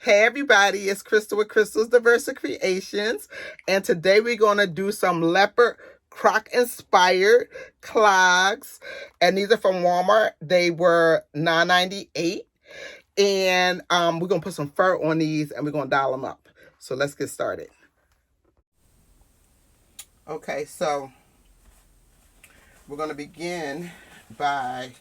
Hey everybody, it's Crystal with Crystal's Diverse Creations, and today we're going to do some leopard croc inspired clogs, and these are from Walmart. They were $9.98, and we're going to put some fur on these and we're going to dial them up. So let's get started. Okay, so we're going to begin by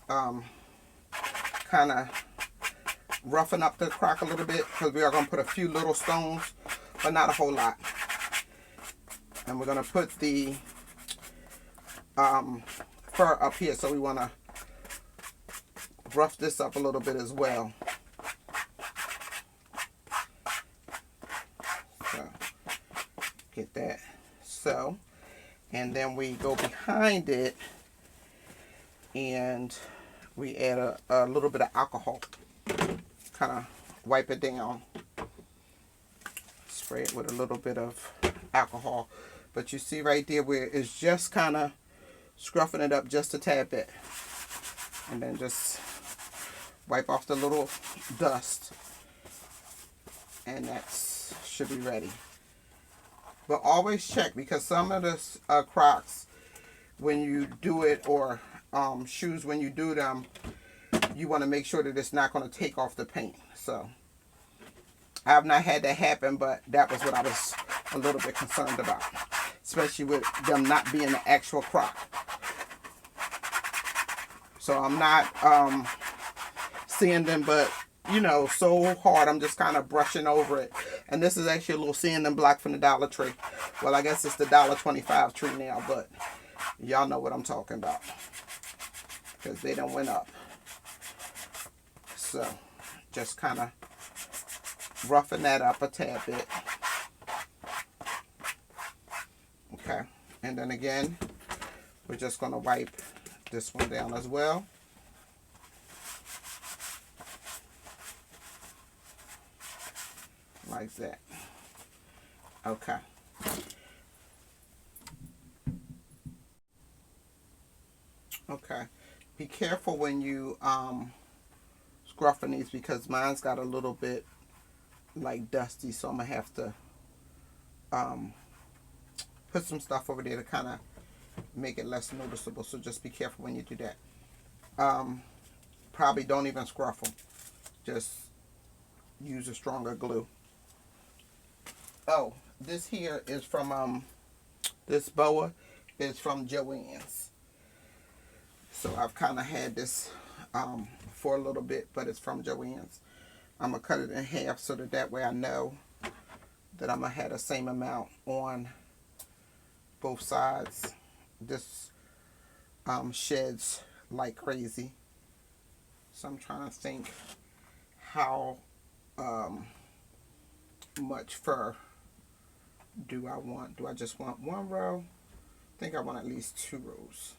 kind of roughing up the crock a little bit, because we are going to put a few little stones, but not a whole lot. And we're going to put the fur up here, so we want to rough this up a little bit as well. So get that. So, and then we go behind it and we add a little bit of alcohol. Kind of wipe it down. Spray it with a little bit of alcohol. But you see right there where it's just kind of scruffing it up just a tad bit. And then just wipe off the little dust. And that should be ready. But always check, because some of the Crocs, when you do it, or shoes when you do them, you want to make sure that it's not going to take off the paint. So I have not had that happen, but that was what I was a little bit concerned about, especially with them not being the actual Croc. So I'm not seeing them, but you know, so hard. I'm just kind of brushing over it. And this is actually a little sanding block from the Dollar Tree. Well, I guess it's the $1.25 tree now, but y'all know what I'm talking about, because they done went up. So just kind of roughing that up a tad bit. Okay, and then again, we're just going to wipe this one down as well. Like that. Okay. Okay. Be careful when you scruffing these, because mine's got a little bit like dusty, so I'm gonna have to put some stuff over there to kind of make it less noticeable. So just be careful when you do that. Probably don't even scruff them. Just use a stronger glue. Oh, this here is from this boa is from Joann's. So I've kind of had this for a little bit, but it's from Joann's. I'm going to cut it in half so that way I know that I'm going to have the same amount on both sides. This sheds like crazy. So I'm trying to think how much fur do I want. Do I just want one row? I think I want at least 2 rows.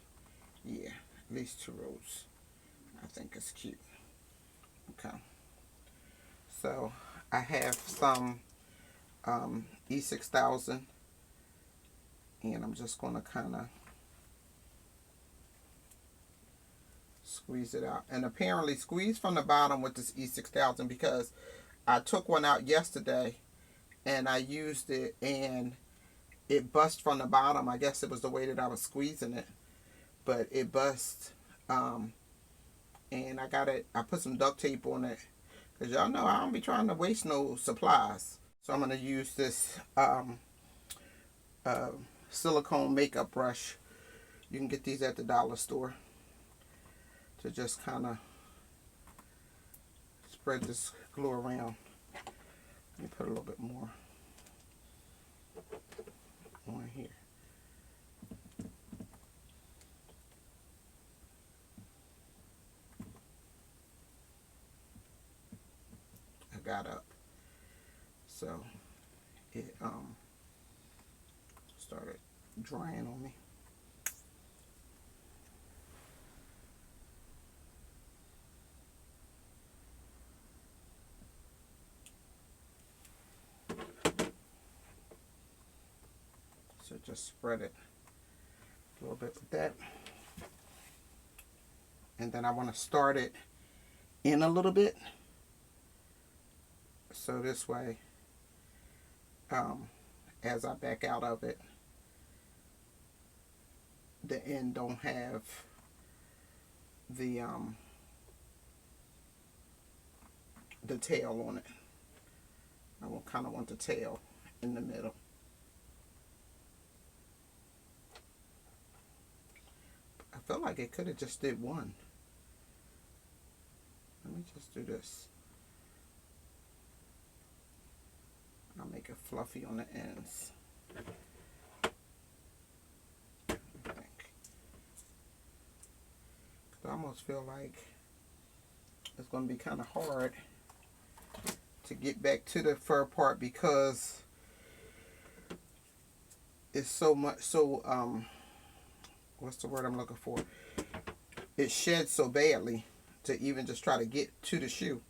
Yeah, at least 2 rows. I think it's cute. Okay. So I have some E6000, and I'm just going to kind of squeeze it out. And apparently squeeze from the bottom with this E6000, because I took one out yesterday and I used it and it bust from the bottom. I guess it was the way that I was squeezing it, but it bust. And I put some duct tape on it, because y'all know I don't be trying to waste no supplies. So I'm going to use this silicone makeup brush. You can get these at the dollar store, to just kind of spread this glue around. Let me put a little bit more on here. I got up, so it started drying on me. So just spread it a little bit with that. And then I want to start it in a little bit So this way, as I back out of it, the end don't have the tail on it. I will kind of want the tail in the middle. I felt like it could have just did one. Let me just do this. I'll make it fluffy on the ends. I almost feel like it's going to be kind of hard to get back to the fur part because it's so much, what's the word I'm looking for? It sheds so badly to even just try to get to the shoe.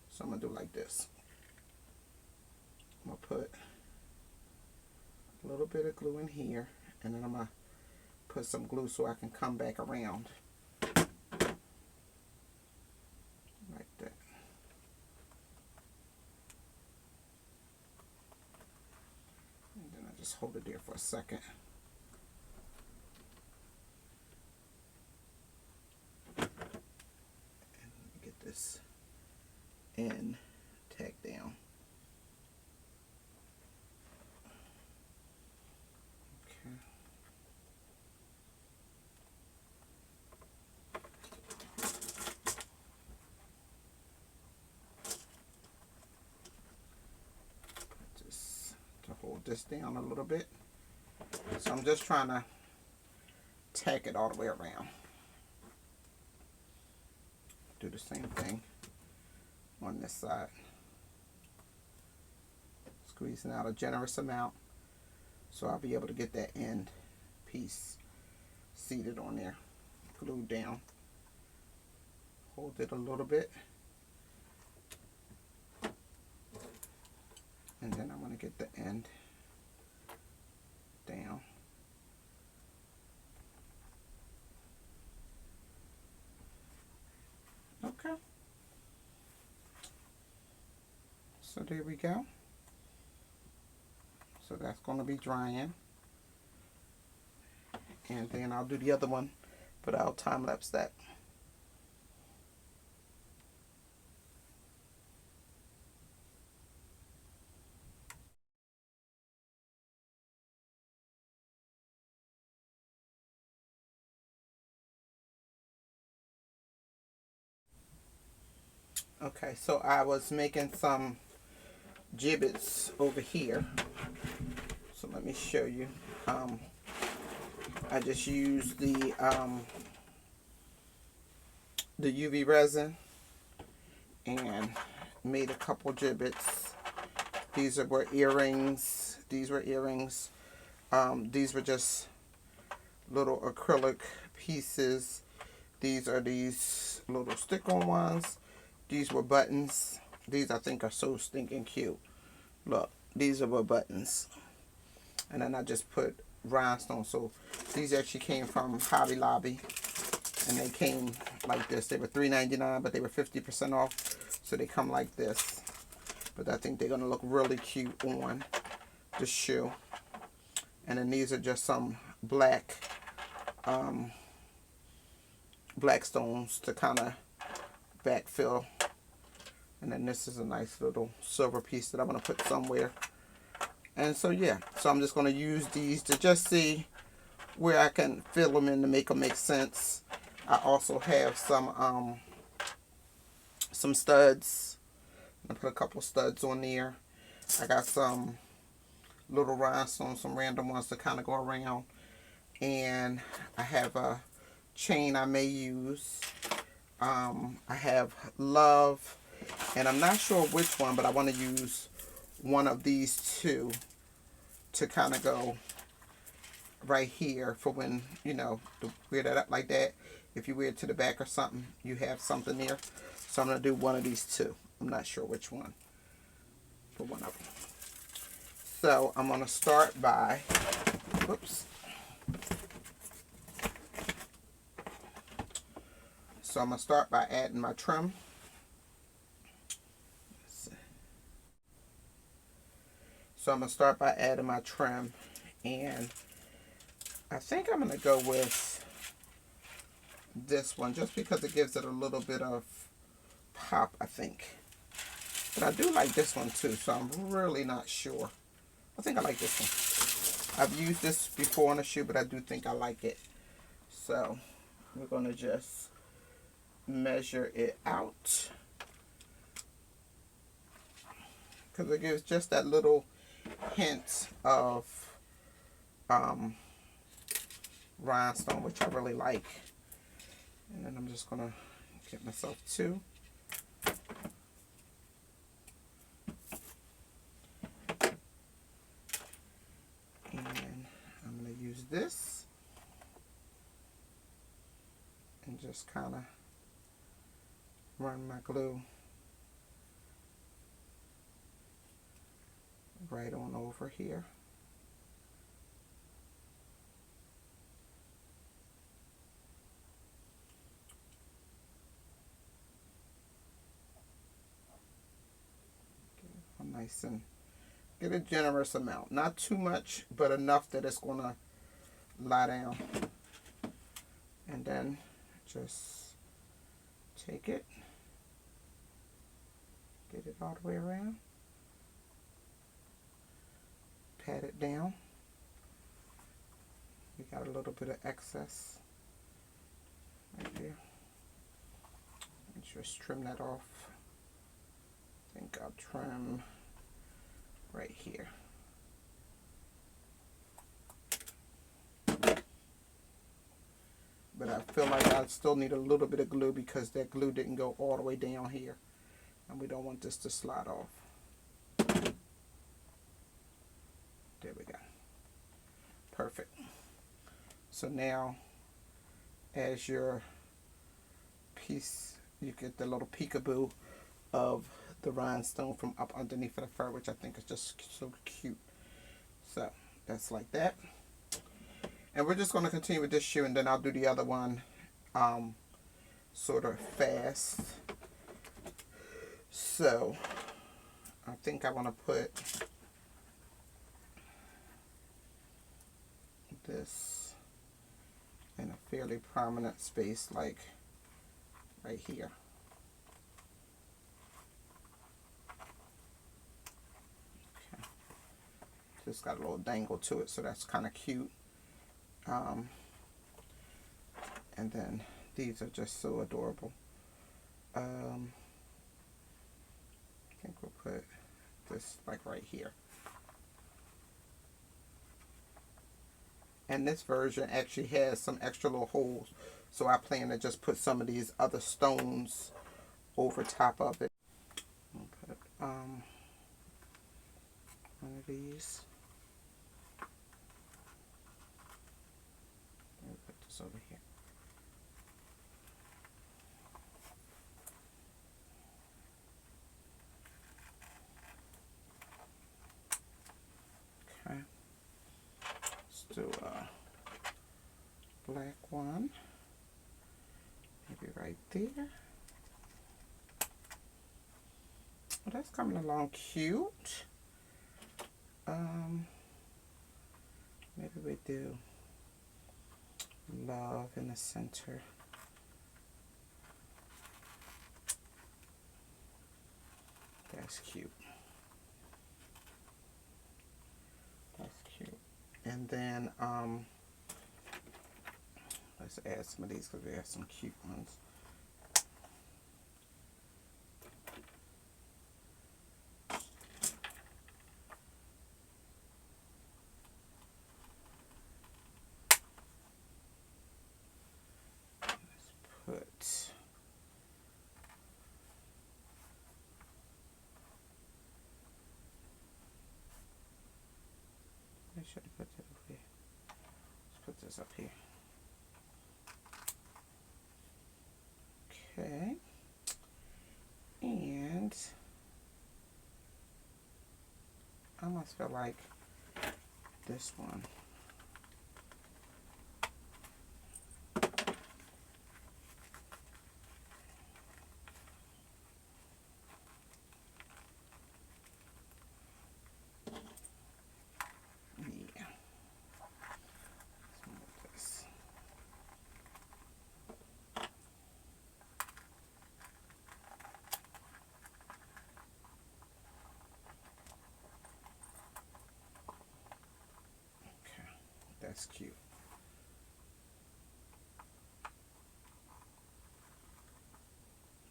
So I'm going to do like this. I'm going to put a little bit of glue in here, and then I'm going to put some glue so I can come back around. Like that. And then I just hold it there for a second. And get this end tacked down. Hold this down a little bit. So I'm just trying to tack it all the way around. Do the same thing on this side. Squeezing out a generous amount so I'll be able to get that end piece seated on there, glued down. Hold it a little bit. And then I'm going to get the end down. Okay. So there we go. So that's going to be drying. And then I'll do the other one, but I'll time lapse that. Okay, so I was making some gibbets over here. So let me show you. I just used the UV resin and made a couple gibbets. These were earrings. These were earrings. These were just little acrylic pieces. These are these little stick-on ones. These were buttons. These I think are so stinking cute. Look, these are buttons. And then I just put rhinestones. So these actually came from Hobby Lobby. And they came like this. They were $3.99, but they were 50% off. So they come like this. But I think they're going to look really cute on the shoe. And then these are just some black stones to kind of backfill. And then this is a nice little silver piece that I'm going to put somewhere. And so yeah, so I'm just going to use these to just see where I can fill them in to make them make sense. I also have some studs. I'm going to put a couple studs on there. I got some little rhinestones, some random ones to kind of go around. And I have a chain I may use. I have love. And I'm not sure which one, but I want to use one of these two to kind of go right here for when, you know, to wear that up like that. If you wear it to the back or something, you have something there. So I'm going to do one of these two. I'm not sure which one for one of them. So I'm going to start by, whoops. So I'm going to start by adding my trim. So I'm going to start by adding my trim. And I think I'm going to go with this one just because it gives it a little bit of pop, I think. But I do like this one too, so I'm really not sure. I think I like this one. I've used this before on a shoe, but I do think I like it. So we're going to just measure it out, because it gives just that little hint of rhinestone, which I really like. And then I'm just going to get myself two. And I'm going to use this and just kind of run my glue right on over here. Nice and get a generous amount, not too much, but enough that it's gonna lie down. And then just take it, get it all the way around, pat it down. We got a little bit of excess right there. And just trim that off. I think I'll trim right here. But I feel like I still need a little bit of glue because that glue didn't go all the way down here. And we don't want this to slide off. There we go. Perfect. So now, as your piece, you get the little peekaboo of the rhinestone from up underneath of the fur, which I think is just so cute. So that's like that. And we're just going to continue with this shoe, and then I'll do the other one sort of fast. So I think I want to put this in a fairly prominent space, like right here. Okay. Just got a little dangle to it, so that's kind of cute. And then these are just so adorable. I think we'll put this like right here. And this version actually has some extra little holes, so I plan to just put some of these other stones over top of it. I'll put one of these. I'll put this over here. Okay. Let's do a black one. Maybe right there. Well, that's coming along cute. Maybe we do love in the center. That's cute. That's cute. And then let's add some of these because we have some cute ones. I should have put it up here. Let's put this up here. Okay. And I almost feel like this one. that's cute.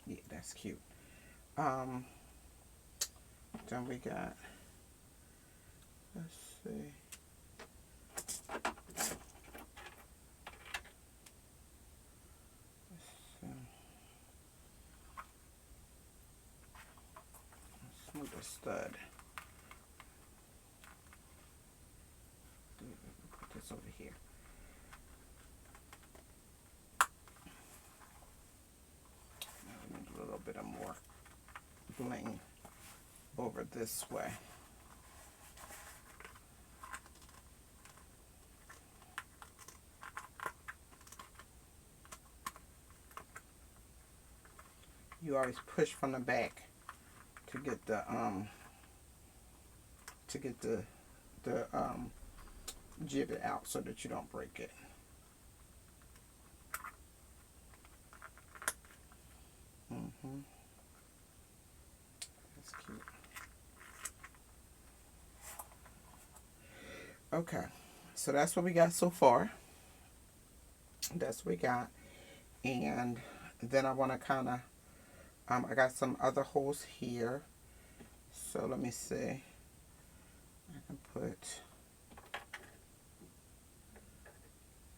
Yeah, that's cute. Then we got, let's see. Smooth the stud. Put this over here. Now we need a little bit of more bling over this way. You always push from the back to get the gibbet out so that you don't break it. That's cute. Okay, so that's what we got so far. That's what we got. And then I want to kind of, I got some other holes here. So let me see. I can put,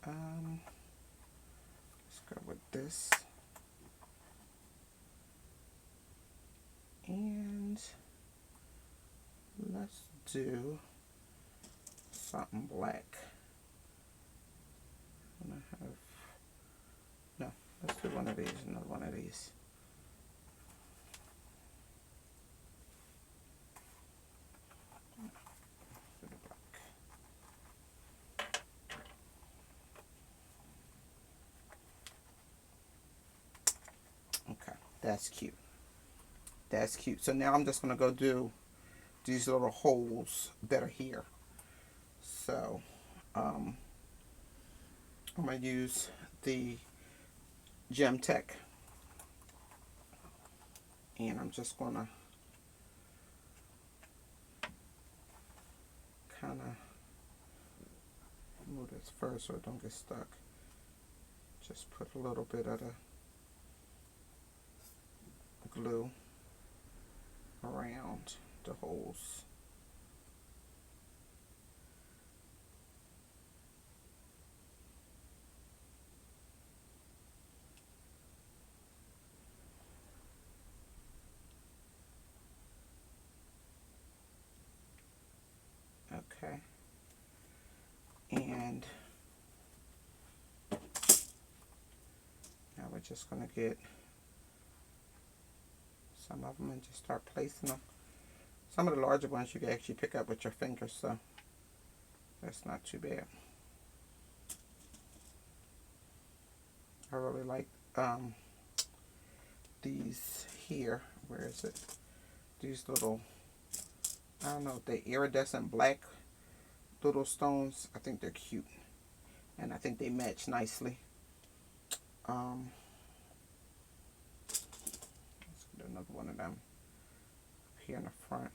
let's go with this. And let's do something black. I'm gonna have, no, let's do one of these, another one of these. Okay, that's cute. That's cute. So now I'm just gonna go do these little holes that are here. So I'm gonna use the Gem Tech, and I'm just gonna kind of move this first so it don't get stuck. Just put a little bit of the glue around the holes. Okay. And now we're just going to get some of them and just start placing them. Some of the larger ones you can actually pick up with your fingers, so that's not too bad. I really like these here. Where is it? These little, I don't know, the iridescent black little stones. I think they're cute, and I think they match nicely. Let's get another one of them here in the front.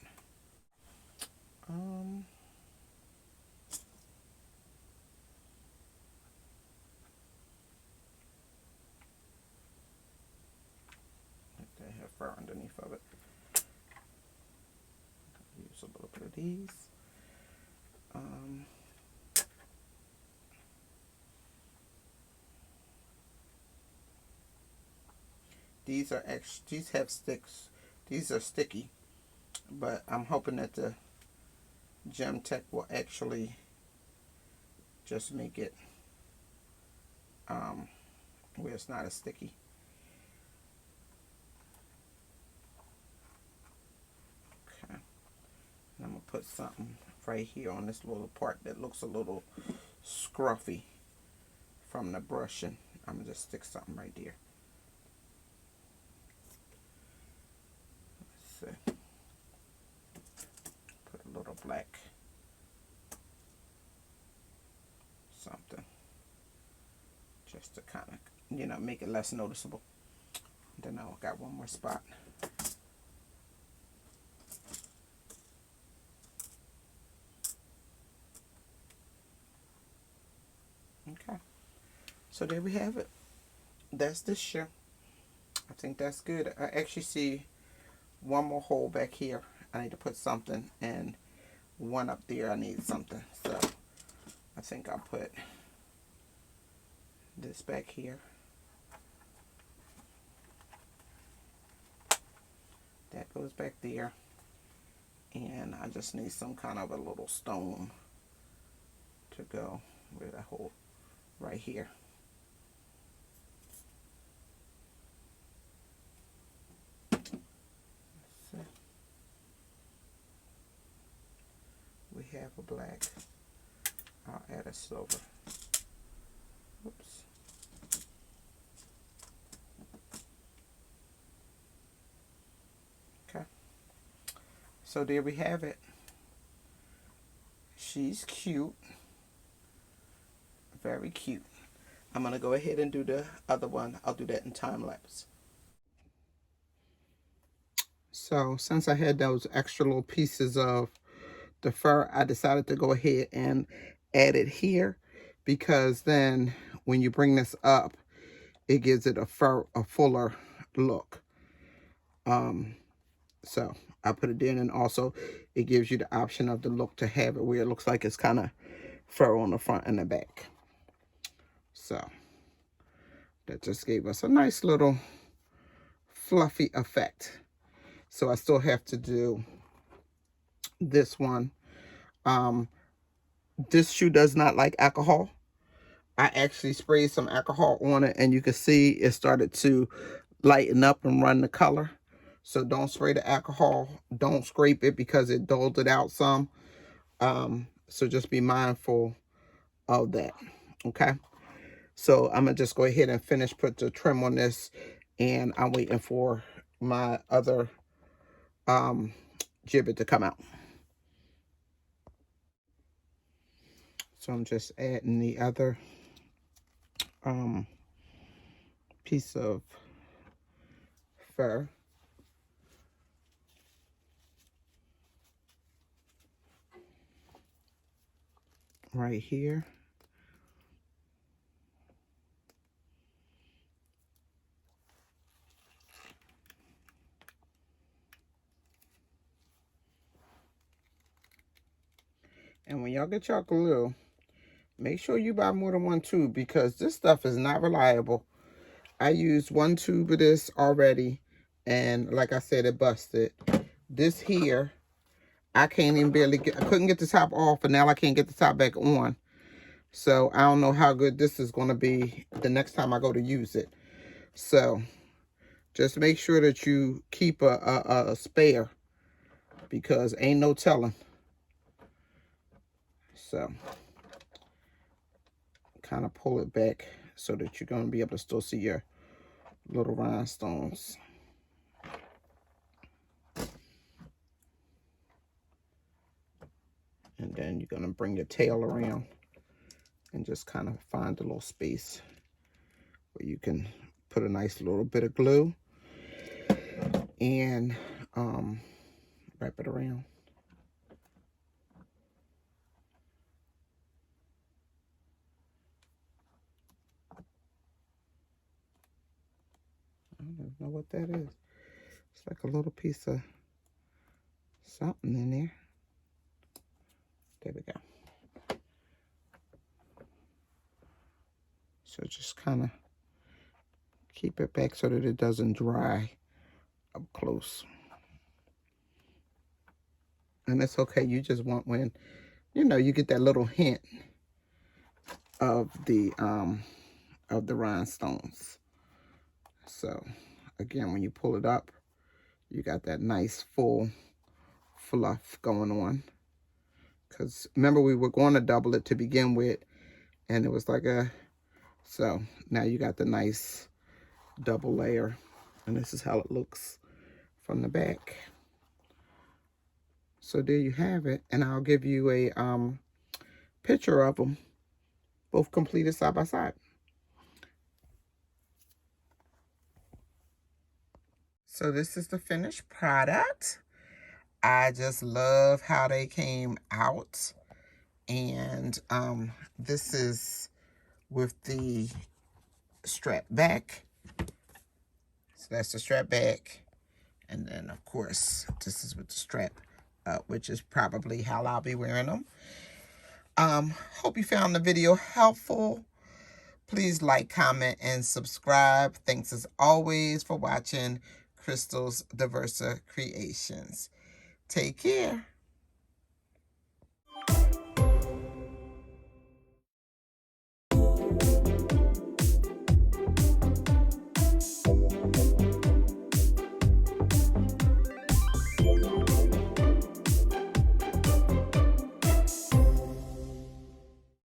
They have fur underneath of it. Use a little bit of these. These are these have sticks. These are sticky, but I'm hoping that the Gem Tech will actually just make it where it's not as sticky. Okay, and I'm gonna put something right here on this little part that looks a little scruffy from the brushing. I'm gonna just stick something right there. Let's see. Put a little black something just to kind of, you know, make it less noticeable. Then I got one more spot. So there we have it. That's this shoe. I think that's good. I actually see one more hole back here. I need to put something, and one up there I need something. So I think I'll put this back here. That goes back there. And I just need some kind of a little stone to go with a hole right here. So we have a black. I'll add a silver. Oops. Okay. So there we have it. She's cute. Very cute. I'm going to go ahead and do the other one. I'll do that in time lapse. So since I had those extra little pieces of the fur, I decided to go ahead and add it here, because then when you bring this up, it gives it a fuller look. So I put it in, and also it gives you the option of the look to have it where it looks like it's kind of fur on the front and the back. So that just gave us a nice little fluffy effect. So I still have to do this one. This shoe does not like alcohol. I actually sprayed some alcohol on it, and you can see it started to lighten up and run the color. So don't spray the alcohol. Don't scrape it because it dulled it out some. So just be mindful of that. Okay. So I'm going to just go ahead and put the trim on this, and I'm waiting for my other gibbet to come out. So I'm just adding the other piece of fur. Right here. And when y'all get y'all glue, make sure you buy more than one tube, because this stuff is not reliable. I used one tube of this already, and like I said, it busted. This here, I can't even I couldn't get the top off, and now I can't get the top back on. So I don't know how good this is going to be the next time I go to use it. So just make sure that you keep a spare, because ain't no telling. So kind of pull it back so that you're going to be able to still see your little rhinestones. And then you're going to bring your tail around and just kind of find a little space where you can put a nice little bit of glue and wrap it around. I don't know what that is. It's like a little piece of something in there. There we go. So just kind of keep it back so that it doesn't dry up close. And it's okay. You just want when, you get that little hint of the rhinestones. So again, when you pull it up, you got that nice full fluff going on. Because remember, we were going to double it to begin with, and it was like so now you got the nice double layer, and this is how it looks from the back. So there you have it, and I'll give you a picture of them, both completed side by side. So this is the finished product. I just love how they came out. And this is with the strap back. So that's the strap back. And then, of course, this is with the strap up, which is probably how I'll be wearing them. Hope you found the video helpful. Please like, comment, and subscribe. Thanks as always for watching Crystal's Diversa Creations. Take care.